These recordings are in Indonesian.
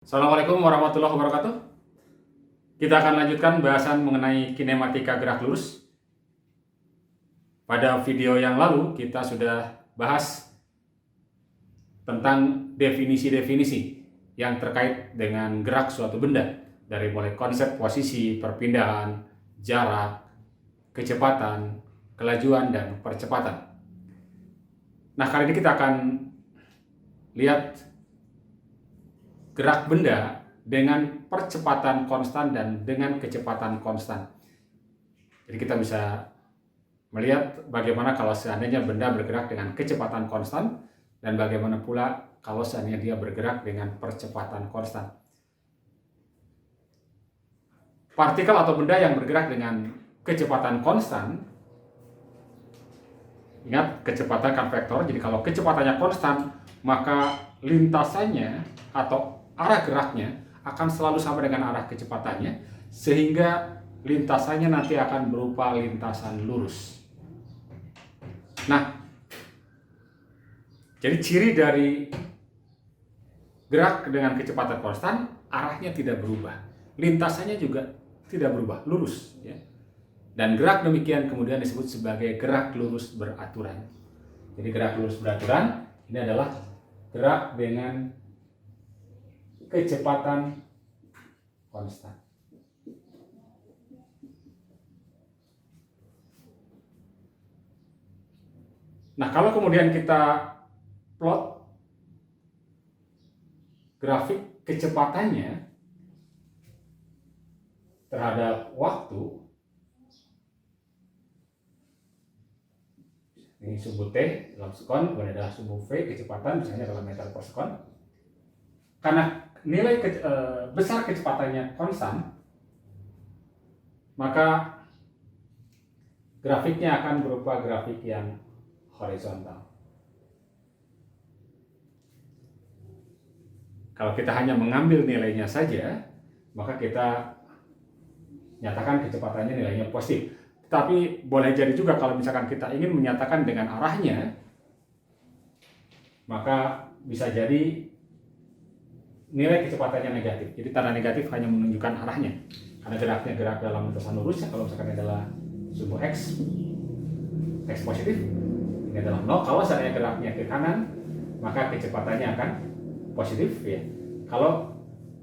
Assalamualaikum warahmatullahi wabarakatuh. Kita akan lanjutkan bahasan mengenai kinematika gerak lurus. Pada video yang lalu kita sudah bahas tentang definisi-definisi yang terkait dengan gerak suatu benda, dari mulai konsep posisi, perpindahan, jarak, kecepatan, kelajuan, dan percepatan. Nah, kali ini kita akan lihat gerak benda dengan percepatan konstan dan dengan kecepatan konstan. Jadi kita bisa melihat bagaimana kalau seandainya benda bergerak dengan kecepatan konstan dan bagaimana pula kalau seandainya dia bergerak dengan percepatan konstan. Partikel atau benda yang bergerak dengan kecepatan konstan, ingat kecepatan kan vektor, jadi kalau kecepatannya konstan maka lintasannya atau arah geraknya akan selalu sama dengan arah kecepatannya, sehingga lintasannya nanti akan berupa lintasan lurus. Nah, jadi ciri dari gerak dengan kecepatan konstan, arahnya tidak berubah, lintasannya juga tidak berubah, lurus, ya. Dan gerak demikian kemudian disebut sebagai gerak lurus beraturan. Jadi gerak lurus beraturan ini adalah gerak dengan kecepatan konstan. Nah, kalau kemudian kita plot grafik kecepatannya terhadap waktu, ini sumbu T dalam sekon, kemudian adalah sumbu V kecepatan misalnya dalam meter per sekon. Karena nilai besar kecepatannya konstan, maka grafiknya akan berupa grafik yang horizontal. Kalau kita hanya mengambil nilainya saja, maka kita nyatakan kecepatannya nilainya positif. Tapi boleh jadi juga kalau misalkan kita ingin menyatakan dengan arahnya, maka bisa jadi nilai kecepatannya negatif. Jadi tanda negatif hanya menunjukkan arahnya. Karena geraknya gerak dalam lintasan lurus, kalau misalkan adalah sumbu X positif, ini adalah 0. Kalau seandainya geraknya ke kanan, maka kecepatannya akan positif, ya. Kalau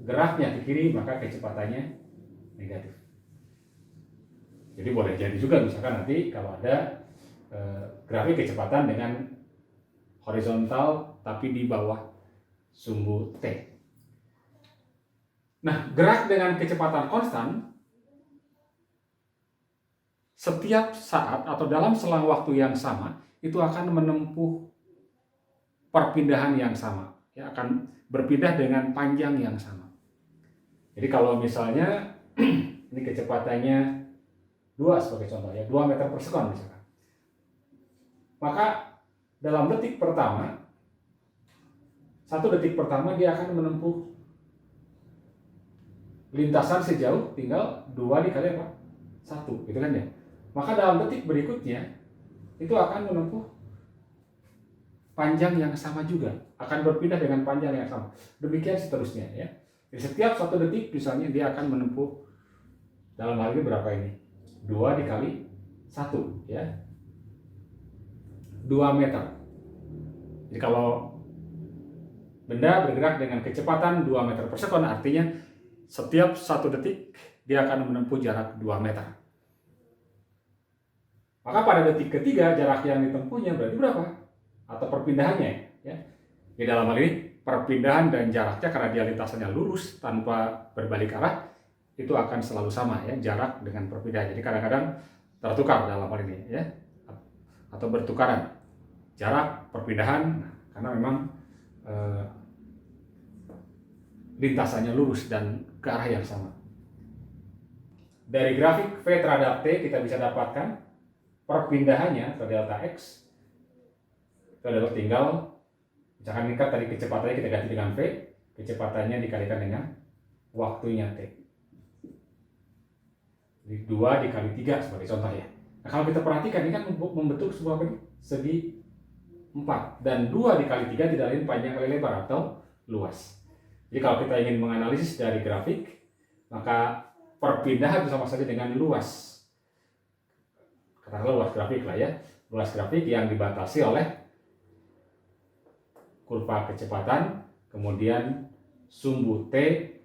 geraknya ke kiri, maka kecepatannya negatif. Jadi boleh jadi juga misalkan nanti kalau ada grafik kecepatan dengan horizontal tapi di bawah sumbu T. Nah, gerak dengan kecepatan konstan setiap saat atau dalam selang waktu yang sama itu akan menempuh perpindahan yang sama, ya, akan berpindah dengan panjang yang sama. Jadi kalau misalnya ini kecepatannya 2 sebagai contoh, ya, 2 meter per sekon misalkan. Maka dalam detik pertama, 1 detik pertama dia akan menempuh lintasan sejauh tinggal 2 dikali apa? 1, gitu kan ya. Maka dalam detik berikutnya itu akan menempuh panjang yang sama juga, akan berpindah dengan panjang yang sama. Demikian seterusnya, ya. Jadi setiap 1 detik misalnya dia akan menempuh, dalam hal ini berapa ini? 2 dikali 1, ya. 2 meter. Jadi kalau benda bergerak dengan kecepatan 2 meter per sekon, artinya setiap 1 detik dia akan menempuh jarak 2 meter. Maka pada detik ketiga jarak yang ditempuhnya berarti berapa? Atau perpindahannya, ya. Di dalam hal ini perpindahan dan jaraknya karena dia lintasannya lurus tanpa berbalik arah itu akan selalu sama, ya, jarak dengan perpindahan. Jadi kadang-kadang tertukar dalam hal ini, ya, atau bertukaran jarak perpindahan karena memang lintasannya lurus dan ke arah yang sama. Dari grafik V terhadap T kita bisa dapatkan perpindahannya atau delta X itu adalah tinggal, misalkan ini kan tadi kecepatannya kita ganti dengan V, kecepatannya dikalikan dengan waktunya T. Jadi 2 dikali 3 sebagai contoh, ya. Nah, kalau kita perhatikan ini kan membentuk sebuah segi 4, dan 2 dikali 3 tidak lain panjang kali lebar atau luas. Jadi kalau kita ingin menganalisis dari grafik, maka perpindahan itu sama saja dengan luas. Katakanlah luas grafik lah ya. Luas grafik yang dibatasi oleh kurva kecepatan, kemudian sumbu T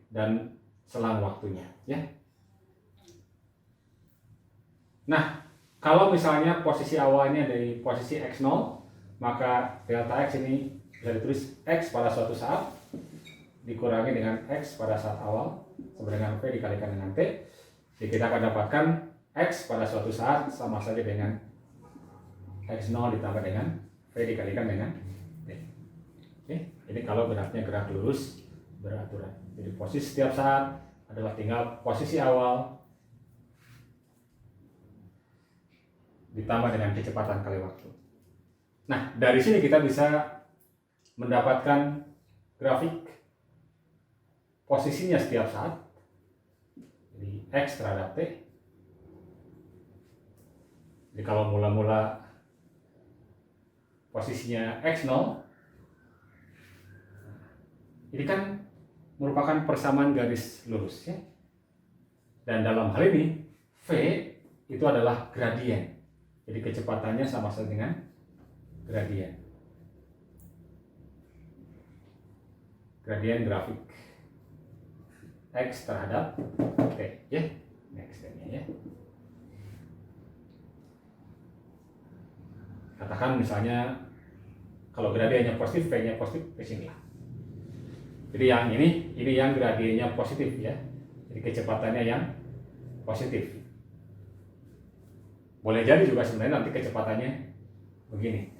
dan selang waktunya ya. Nah, kalau misalnya posisi awalnya dari posisi X0, maka delta X ini bisa ditulis X pada suatu saat dikurangi dengan X pada saat awal sama dengan V dikalikan dengan T. Jadi kita akan dapatkan X pada suatu saat sama saja dengan X0 ditambah dengan V dikalikan dengan T. Oke, ini kalau geraknya gerak lurus beraturan. Jadi posisi setiap saat adalah tinggal posisi awal ditambah dengan kecepatan kali waktu. Nah, dari sini kita bisa mendapatkan grafik posisinya setiap saat. Jadi X terhadap T. Jadi kalau mula-mula posisinya X0, ini kan merupakan persamaan garis lurus ya. Dan dalam hal ini V itu adalah gradien. Jadi kecepatannya sama saja dengan gradien. Gradien grafik X terhadap T ya. Next ya. Katakan misalnya kalau gradiennya positif, V-nya positif ke sini lah. Jadi yang ini yang gradiennya positif ya. Jadi kecepatannya yang positif. Boleh jadi juga sebenarnya nanti kecepatannya begini.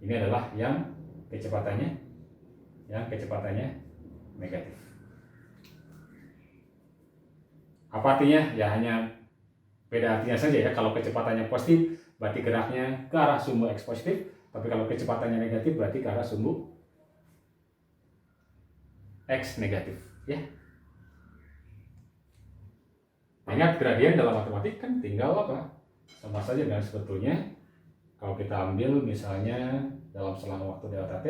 Ini adalah yang kecepatannya negatif. Apa artinya? Ya hanya beda artinya saja ya. Kalau kecepatannya positif berarti geraknya ke arah sumbu X positif, tapi kalau kecepatannya negatif berarti ke arah sumbu X negatif ya. Ingat gradien dalam matematik kan tinggal apa? Sama saja dengan sebetulnya kalau kita ambil misalnya dalam selang waktu delta T,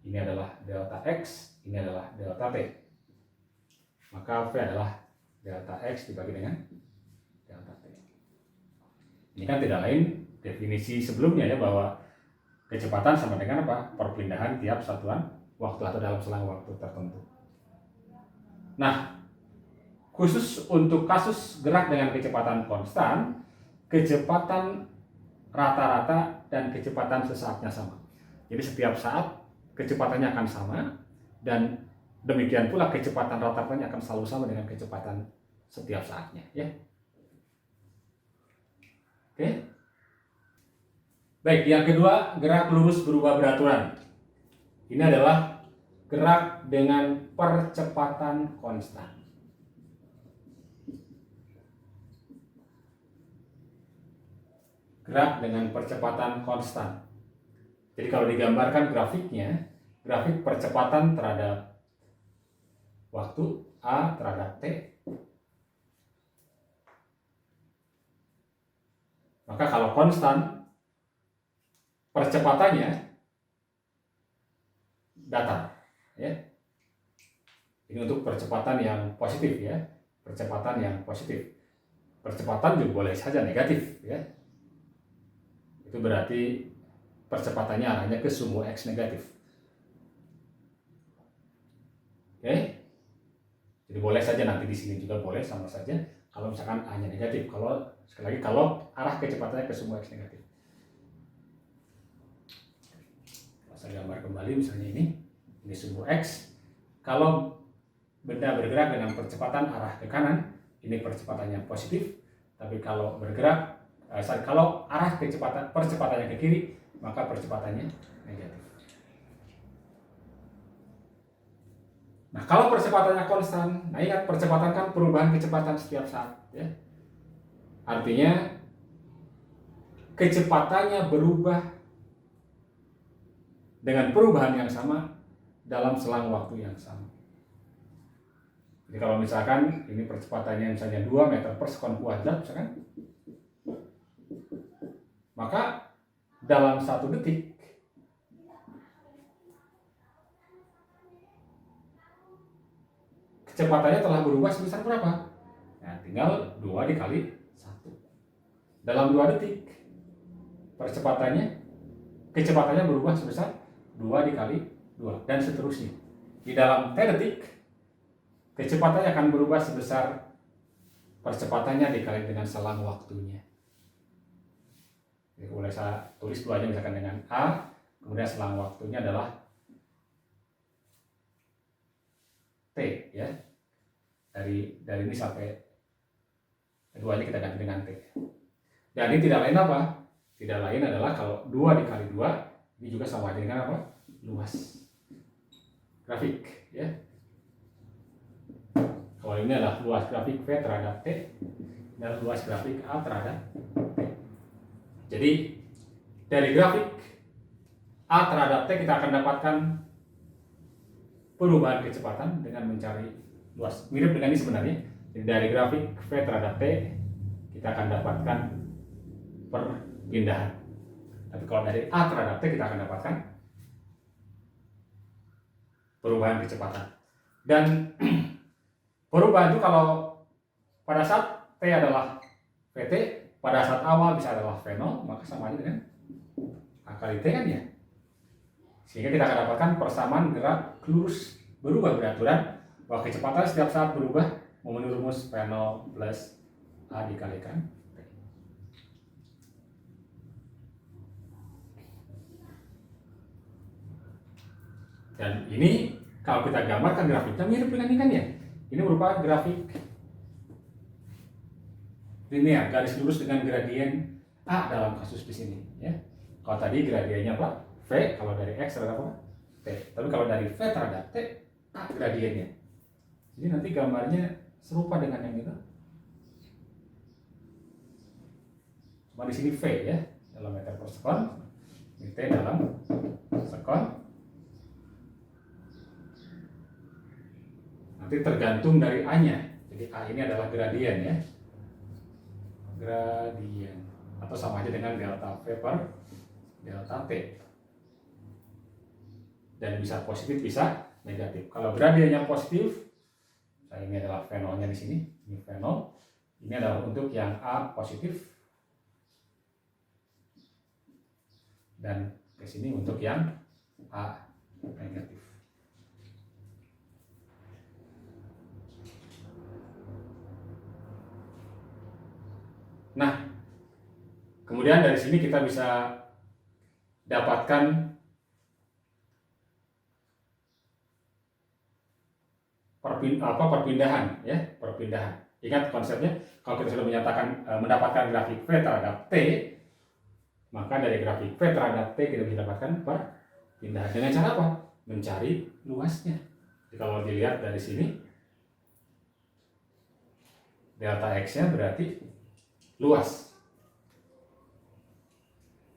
ini adalah delta X, ini adalah delta T. Maka V adalah delta X dibagi dengan delta T. Ini kan tidak lain definisi sebelumnya ya, bahwa kecepatan sama dengan apa? Perpindahan tiap satuan waktu atau dalam selang waktu tertentu. Nah, khusus untuk kasus gerak dengan kecepatan konstan, kecepatan rata-rata dan kecepatan sesaatnya sama. Jadi setiap saat kecepatannya akan sama, dan demikian pula kecepatan rata-ratanya akan selalu sama dengan kecepatan setiap saatnya ya. Oke. Baik, yang kedua, gerak lurus berubah beraturan. Ini adalah gerak dengan percepatan konstan. Gerak dengan percepatan konstan. Jadi kalau digambarkan grafiknya, grafik percepatan terhadap waktu A terhadap T, maka kalau konstan percepatannya datar ya. Ini untuk percepatan yang positif ya, percepatan yang positif. Percepatan juga boleh saja negatif ya. Itu berarti percepatannya arahnya ke sumbu X negatif. Oke. Jadi boleh saja nanti di sini juga boleh sama saja kalau misalkan A-nya negatif. Kalau sekali lagi kalau arah kecepatannya ke sumbu X negatif. Kalau saya gambar kembali misalnya ini sumbu X. Kalau benda bergerak dengan percepatan arah ke kanan, ini percepatannya positif. Tapi kalau bergerak kalau arah percepatannya ke kiri, maka percepatannya negatif. Nah, kalau percepatannya konstan, nah ingat percepatan kan perubahan kecepatan setiap saat ya. Artinya kecepatannya berubah dengan perubahan yang sama dalam selang waktu yang sama. Jadi kalau misalkan ini percepatannya misalnya 2 meter per sekon kuadrat misalkan, maka dalam 1 detik kecepatannya telah berubah sebesar berapa? Nah, tinggal 2 dikali 1. Dalam 2 detik, kecepatannya berubah sebesar 2 dikali 2, dan seterusnya. Di dalam T detik, kecepatannya akan berubah sebesar percepatannya dikali dengan selang waktunya. Jadi boleh saya tulis duanya misalkan dengan A, kemudian selang waktunya adalah T, ya. Dari ini sampai keduanya kita ganti dengan T. Dan ini tidak lain apa? Tidak lain adalah kalau 2 dikali 2, ini juga sama dengan apa? Luas grafik, ya. Kalau ini adalah luas grafik V terhadap T, dan luas grafik A terhadap T. Jadi dari grafik A terhadap T kita akan dapatkan perubahan kecepatan dengan mencari luas. Mirip dengan ini sebenarnya. Jadi dari grafik V terhadap T kita akan dapatkan perpindahan. Tapi kalau dari A terhadap T kita akan dapatkan perubahan kecepatan. Dan perubahan itu kalau pada saat T adalah Vt, pada saat awal bisa adalah V0, maka sama aja dengan A kali T kan ya. Sehingga kita akan dapatkan persamaan gerak lurus berubah beraturan bahwa kecepatan setiap saat berubah memenuhi rumus V0 plus A dikalikan T. Dan ini kalau kita gambarkan grafiknya mirip dengan ini kan ya. Ini merupakan grafik linear, garis lurus dengan gradien A dalam kasus di sini, ya. Kalau tadi gradiennya apa? V, kalau dari X terhadap apa? T. Tapi kalau dari V terhadap T, A gradiennya. Jadi nanti gambarnya serupa dengan yang itu. Cuma di sini V, ya, dalam meter per sekon, ini T dalam sekon. Nanti tergantung dari A-nya. Jadi A ini adalah gradien, ya. Gradien, atau sama aja dengan delta V per delta T. Dan bisa positif, bisa negatif. Kalau gradiennya positif, nah ini adalah V0-nya di sini, ini V0. Ini adalah untuk yang A positif, dan ke sini untuk yang A negatif. Nah, kemudian dari sini kita bisa dapatkan perpindahan, ya, perpindahan. Ingat konsepnya, kalau kita sudah mendapatkan grafik V terhadap T, maka dari grafik V terhadap T kita bisa dapatkan perpindahan. Dengan cara apa? Mencari luasnya. Jadi kalau dilihat dari sini, delta X-nya berarti luas.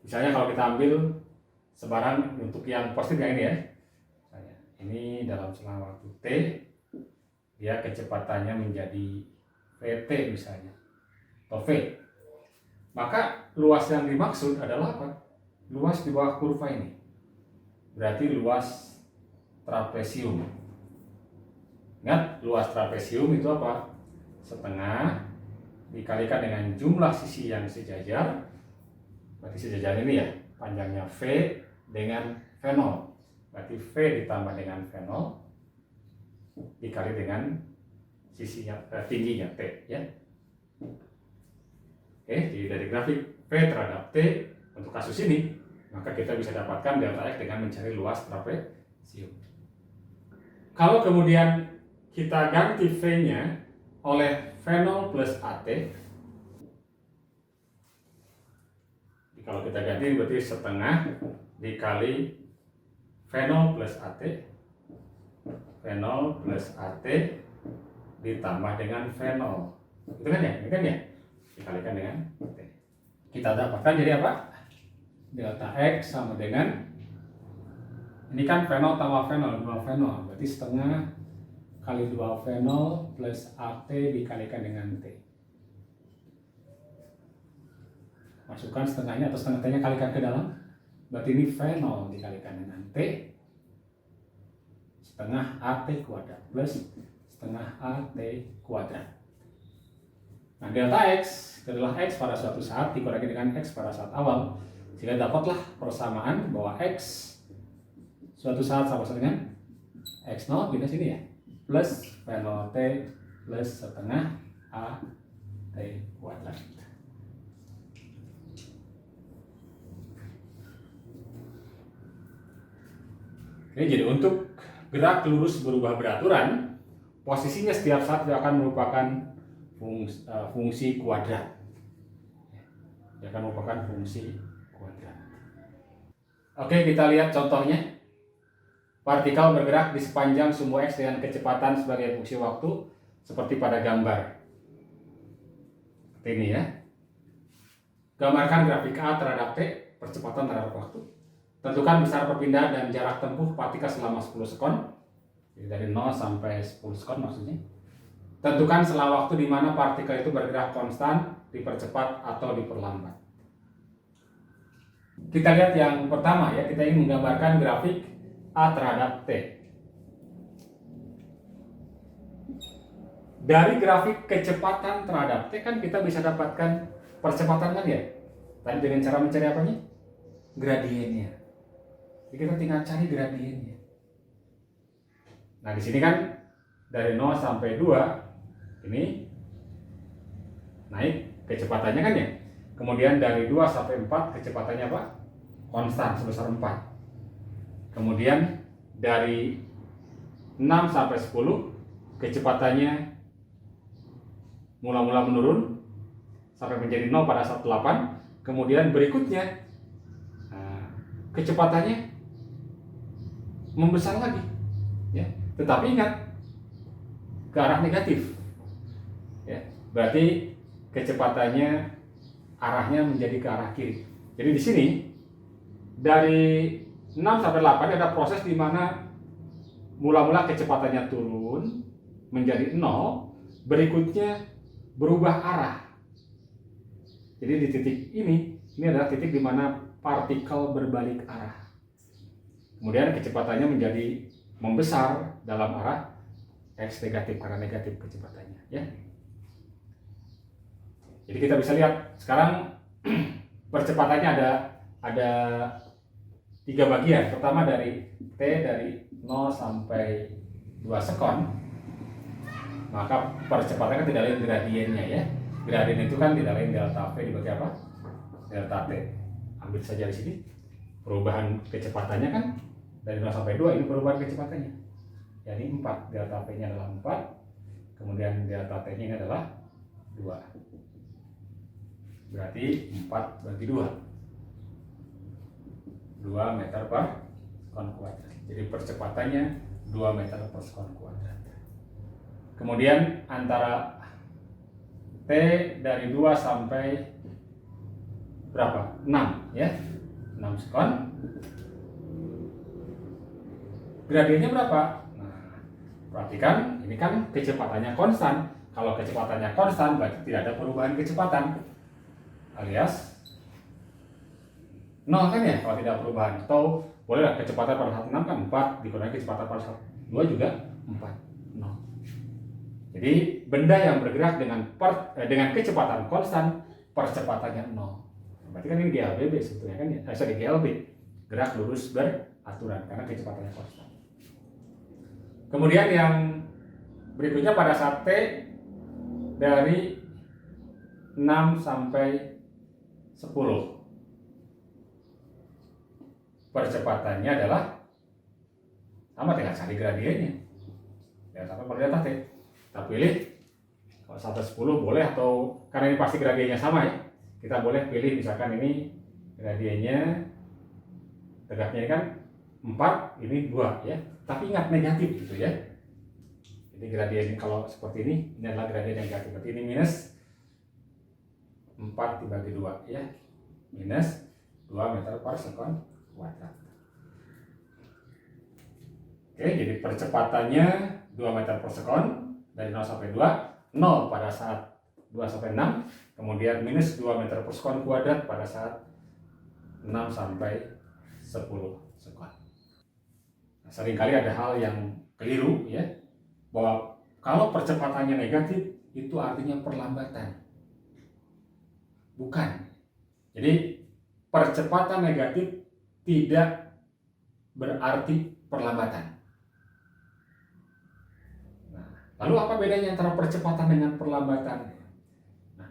Misalnya kalau kita ambil sebaran untuk yang positif yang ini, ya. Misalnya, ini dalam selang waktu T, dia kecepatannya menjadi Vt misalnya, atau V. Maka luas yang dimaksud adalah apa? Luas di bawah kurva ini. Berarti luas trapesium. Ingat, luas trapesium itu apa? Setengah dikalikan dengan jumlah sisi yang sejajar. Berarti sejajar ini, ya, panjangnya V dengan V0. Berarti V ditambah dengan V0 dikali dengan sisinya, tingginya T, ya. Oke, jadi dari grafik V terhadap T untuk kasus ini, maka kita bisa dapatkan delta X dengan mencari luas trapesium. Kalau kemudian kita ganti V-nya oleh V0 plus AT, kalau kita ganti berarti setengah dikali V0 plus AT, V0 plus AT ditambah dengan V0. Itu kan ya? Ini kan ya? Dikalikan dengan T. Kita dapatkan jadi apa? Delta X sama dengan, ini kan V0 tambah V0, 2 V0. Berarti setengah kali 2 V0 plus AT dikalikan dengan T. Masukkan setengahnya atau setengah T-nya kalikan ke dalam. Berarti ini V0 dikalikan dengan T setengah AT kuadrat plus setengah AT kuadrat. Nah, delta X adalah X pada suatu saat dikurangi dengan X pada saat awal, sehingga dapatlah persamaan bahwa X suatu saat sama dengan X0 minus ini ya, plus P0T plus setengah AT kuadrat. Oke, jadi untuk gerak lurus berubah beraturan, posisinya setiap saat dia akan merupakan fungsi kuadrat. Dia akan merupakan fungsi kuadrat. Oke, kita lihat contohnya. Partikel bergerak di sepanjang sumbu X dengan kecepatan sebagai fungsi waktu, seperti pada gambar. Seperti ini ya. Gambarkan grafik A terhadap T, percepatan terhadap waktu. Tentukan besar perpindahan dan jarak tempuh partikel selama 10 sekon. Jadi dari 0 sampai 10 sekon maksudnya. Tentukan selang waktu di mana partikel itu bergerak konstan, dipercepat atau diperlambat. Kita lihat yang pertama ya, kita ingin menggambarkan grafik A terhadap T. Dari grafik kecepatan terhadap T kan kita bisa dapatkan percepatan kan ya. Tadi dengan cara mencari apanya? Gradiennya. Jadi kita tinggal cari gradiennya. Nah, di sini kan dari 0 sampai 2 ini naik kecepatannya kan ya. Kemudian dari 2 sampai 4 kecepatannya apa? Konstan sebesar 4. Kemudian dari 6 sampai 10 kecepatannya mula-mula menurun sampai menjadi 0 pada saat 8. Kemudian berikutnya kecepatannya membesar lagi ya. Tetapi ingat, ke arah negatif ya. Berarti kecepatannya arahnya menjadi ke arah kiri. Jadi di sini dari 6 sampai 8 ada proses di mana mula-mula kecepatannya turun menjadi 0, berikutnya berubah arah. Jadi di titik ini adalah titik di mana partikel berbalik arah. Kemudian kecepatannya menjadi membesar dalam arah X negatif karena negatif kecepatannya ya. Jadi kita bisa lihat sekarang percepatannya ada 3 bagian. Pertama dari T dari 0 sampai 2 sekon. Maka percepatannya tidak lain gradiennya ya. Gradien itu kan tidak lain delta V dibagi apa? Delta T. Ambil saja di sini. Perubahan kecepatannya kan dari 0 sampai 2 ini perubahan kecepatannya. Jadi 4, delta V-nya adalah 4. Kemudian delta T-nya ini adalah 2. Berarti 4 bagi 2. 2 meter per sekon kuadrat. Jadi percepatannya 2 meter per sekon kuadrat. Kemudian antara T dari 2 sampai berapa? 6 ya. 6 sekon. Gradiennya berapa? Nah, perhatikan ini kan kecepatannya konstan. Kalau kecepatannya konstan berarti tidak ada perubahan kecepatan. Alias 0 kan ya kalau tidak perubahan. Atau bolehlah kecepatan pada saat 6 kan 4 dikurangi kecepatan pada saat 2 juga 4. 0. Jadi benda yang bergerak dengan kecepatan konstan percepatannya 0. Berarti kan ini GLBB sebetulnya kan ya. Sorry, GLB. Gerak lurus beraturan karena kecepatannya konstan. Kemudian yang berikutnya pada saat T dari 6 sampai 10. Percepatannya adalah sama dengan cari gradiennya. Delta P per delta T. Kita pilih kalau sampai 10 boleh, atau karena ini pasti gradiennya sama ya. Kita boleh pilih misalkan ini gradiennya tegaknya ini kan 4, ini 2 ya. Tapi ingat negatif gitu ya. Jadi gradien kalau seperti ini adalah gradien yang negatif. Berarti ini minus 4 dibagi 2 ya. Minus 2 meter per sekon kuadrat. Oke, jadi percepatannya 2 meter per sekon dari 0 sampai 2. 0 pada saat 2 sampai 6. Kemudian minus 2 meter per sekon kuadrat pada saat 6 sampai 10 sekon. Nah, seringkali ada hal yang keliru ya, bahwa Kalau percepatannya negatif, itu artinya perlambatan. Bukan. Jadi percepatan negatif tidak berarti perlambatan. Nah, lalu apa bedanya antara percepatan dengan perlambatan? Nah,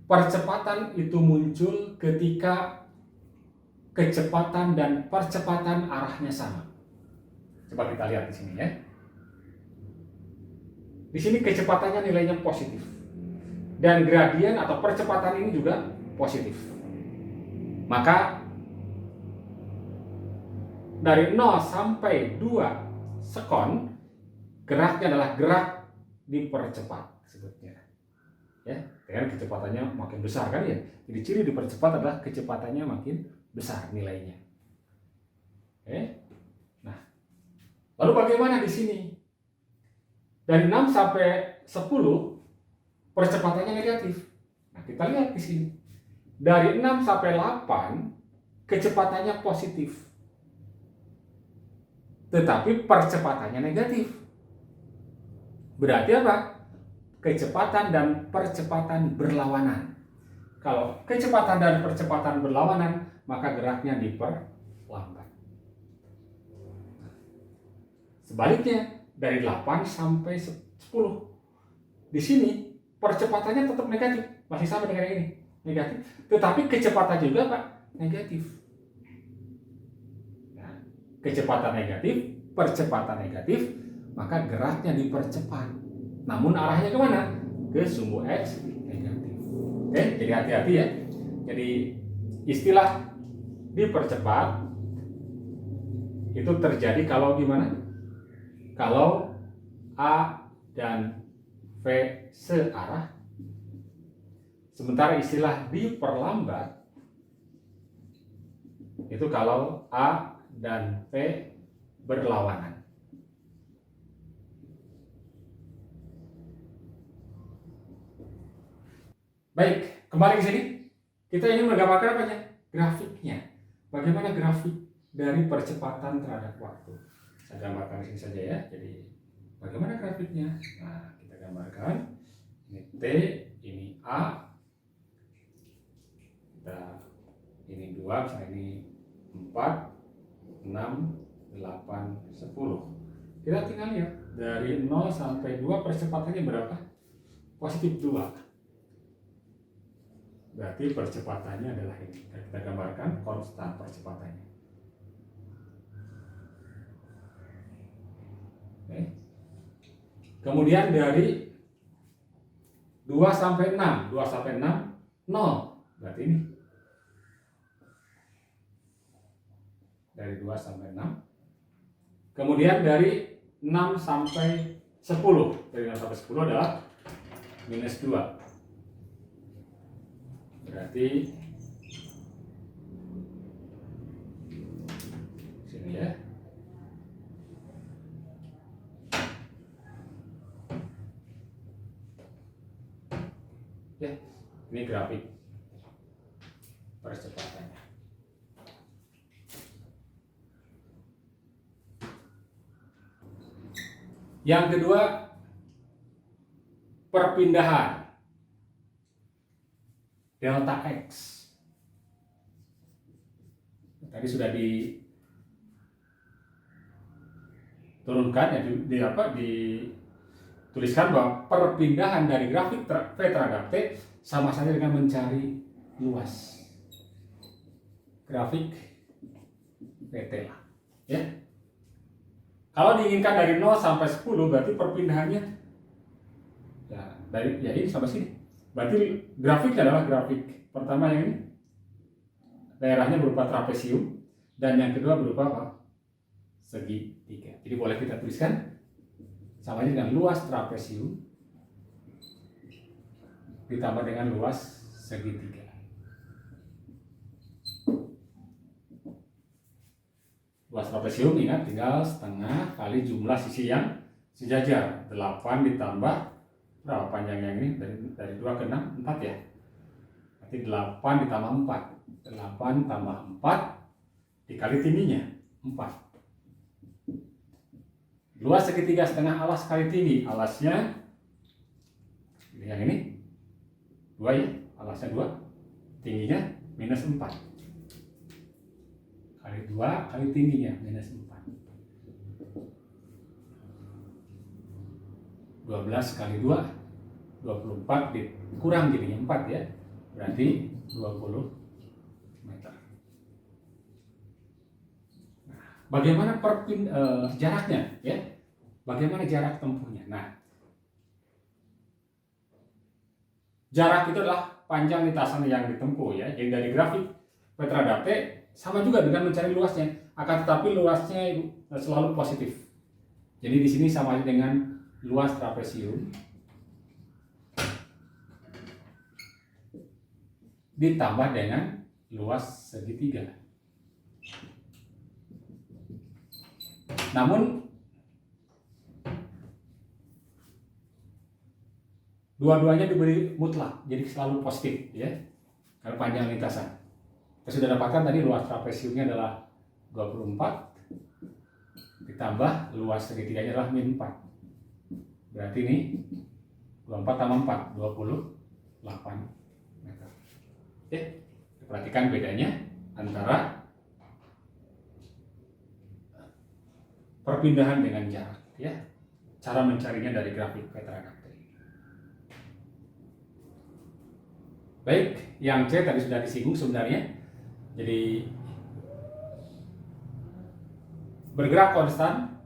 percepatan itu muncul ketika kecepatan dan percepatan arahnya sama. Coba kita lihat di sini ya. Di sini kecepatannya nilainya positif. Dan gradien atau percepatan ini juga positif. Maka dari 0 sampai 2 sekon, geraknya adalah gerak dipercepat sebutnya. Ya, dengan kecepatannya makin besar kan ya. Jadi ciri dipercepat adalah kecepatannya makin besar nilainya. Oke. Nah, lalu bagaimana di sini? Dari 6 sampai 10 percepatannya negatif. Nah, kita lihat di sini. Dari 6 sampai 8 kecepatannya positif. Tetapi percepatannya negatif. Berarti apa? Kecepatan dan percepatan berlawanan. Kalau kecepatan dan percepatan berlawanan, maka geraknya diperlambat. Sebaliknya, dari 8 sampai 10. Di sini percepatannya tetap negatif, masih sama dengan ini, negatif. Tetapi kecepatan juga Pak, negatif. Nah, kecepatan negatif, percepatan negatif, maka geraknya dipercepat. Namun arahnya kemana? Ke sumbu X negatif. Oke, jadi hati-hati ya. Jadi istilah dipercepat itu terjadi kalau gimana? Kalau A dan V searah. Sementara istilah diperlambat itu kalau A dan V berlawanan. Baik, kembali ke sini. Kita ingin menggambarkan apanya? Grafiknya. Bagaimana grafik dari percepatan terhadap waktu? Saya gambarkan di sini saja ya. Jadi bagaimana grafiknya? Nah, kita gambarkan. Ini T, ini A. Ini 2, misalnya ini 4, 6, 8, 10. Kita tinggal lihat dari 0 sampai 2 percepatannya berapa? Positif 2. Berarti percepatannya adalah ini. Kita gambarkan konstan percepatannya. Oke. Kemudian dari 2 sampai 6, 2 sampai 6, 0. Berarti ini. Dari 2 sampai 6. Kemudian dari 6 sampai 10. Dari 6 sampai 10 adalah minus 2. Berarti sini ya. Ya, ini grafik percepatannya. Yang kedua, perpindahan delta X. Tadi sudah diturunkan ya, dituliskan bahwa perpindahan dari grafik V terhadap T sama saja dengan mencari luas grafik PT lah ya. Kalau diinginkan dari 0 sampai 10 berarti perpindahannya ya dari ini sampai sini. Berarti grafiknya adalah grafik pertama yang ini daerahnya berupa trapesium dan yang kedua berupa apa? Segitiga. Jadi boleh kita tuliskan sama dengan luas trapesium ditambah dengan luas segitiga. Luas trapesium ingat tinggal setengah kali jumlah sisi yang sejajar. 8 ditambah berapa panjangnya ini? Dari 2 ke 6, 4 ya. Berarti 8 ditambah 4. 8 tambah 4 dikali tingginya 4. luas segitiga setengah alas kali tinggi. Alasnya yang ini 2 ya, alasnya 2, tingginya minus 4 kali 2 kali tingginya minus 4. 12 kali 2 24 dikurang jadinya 4 ya, berarti 20 meter. Nah, bagaimana jaraknya ya? Bagaimana jarak tempuhnya? Nah, jarak itu adalah panjang lintasan yang ditempuh ya. Jadi dari grafik Petradapte sama juga dengan mencari luasnya, akan tetapi luasnya selalu positif. Jadi di sini sama dengan luas trapesium ditambah dengan luas segitiga. Namun dua-duanya diberi mutlak, jadi selalu positif ya. Karena panjang lintasan. Kita sudah dapatkan tadi luas trapesiumnya adalah 24 ditambah luas segitiganya adalah min 4. Berarti ini 24 tambah 4 28 meter. Oke, perhatikan bedanya antara perpindahan dengan jarak ya. Cara mencarinya dari grafik Petradapte. Baik, yang C tadi sudah disinggung sebenarnya. Jadi bergerak konstan,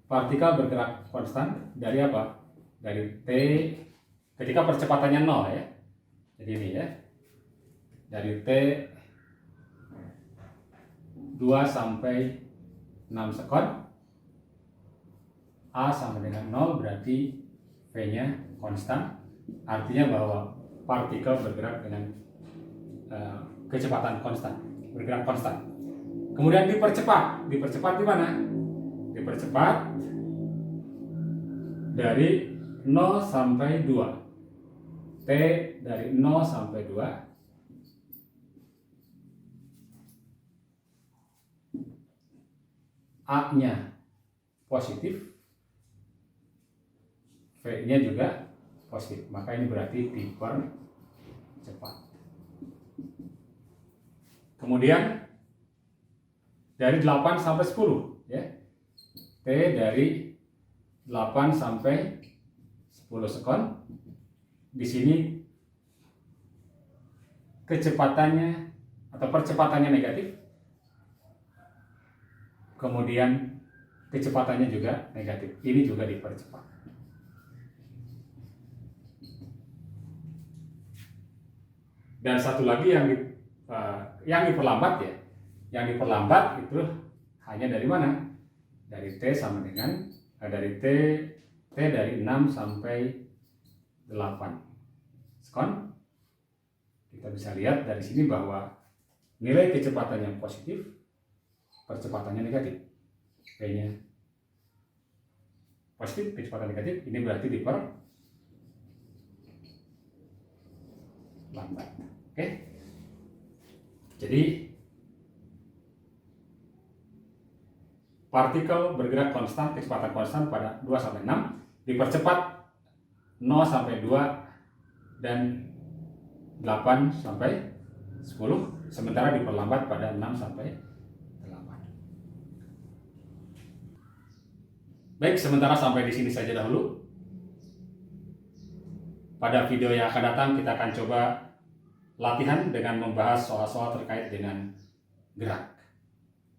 partikel bergerak konstan dari apa? Dari T ketika percepatannya 0 ya. Jadi ini ya. Dari T 2 sampai 6 sekon, A sama dengan 0 berarti V-nya konstan. Artinya bahwa partikel bergerak dengan kecepatan konstan, bergerak konstan. Kemudian dipercepat di mana? Dipercepat dari 0 sampai 2. T dari 0 sampai 2 A-nya positif, V-nya juga positif, maka ini berarti dipercepat. Kemudian dari 8 sampai 10 ya. T dari 8 sampai 10 sekon. Di sini kecepatannya atau percepatannya negatif. Kemudian kecepatannya juga negatif. Ini juga dipercepat. Dan satu lagi yang diperlambat ya. Yang diperlambat itu hanya dari mana? Dari T sama dengan dari T dari 6 sampai 8 sekon. Kita bisa lihat dari sini bahwa nilai kecepatan yang positif, percepatannya negatif. P-nya positif, kecepatan negatif, ini berarti diperlambat. Oke. Jadi partikel bergerak konstan, kecepatan konstan pada 2 sampai 6, dipercepat 0 sampai 2 dan 8 sampai 10, sementara diperlambat pada 6 sampai 8. Baik, sementara sampai di sini saja dahulu. Pada video yang akan datang kita akan coba latihan dengan membahas soal-soal terkait dengan gerak.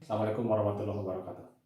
Assalamualaikum warahmatullahi wabarakatuh.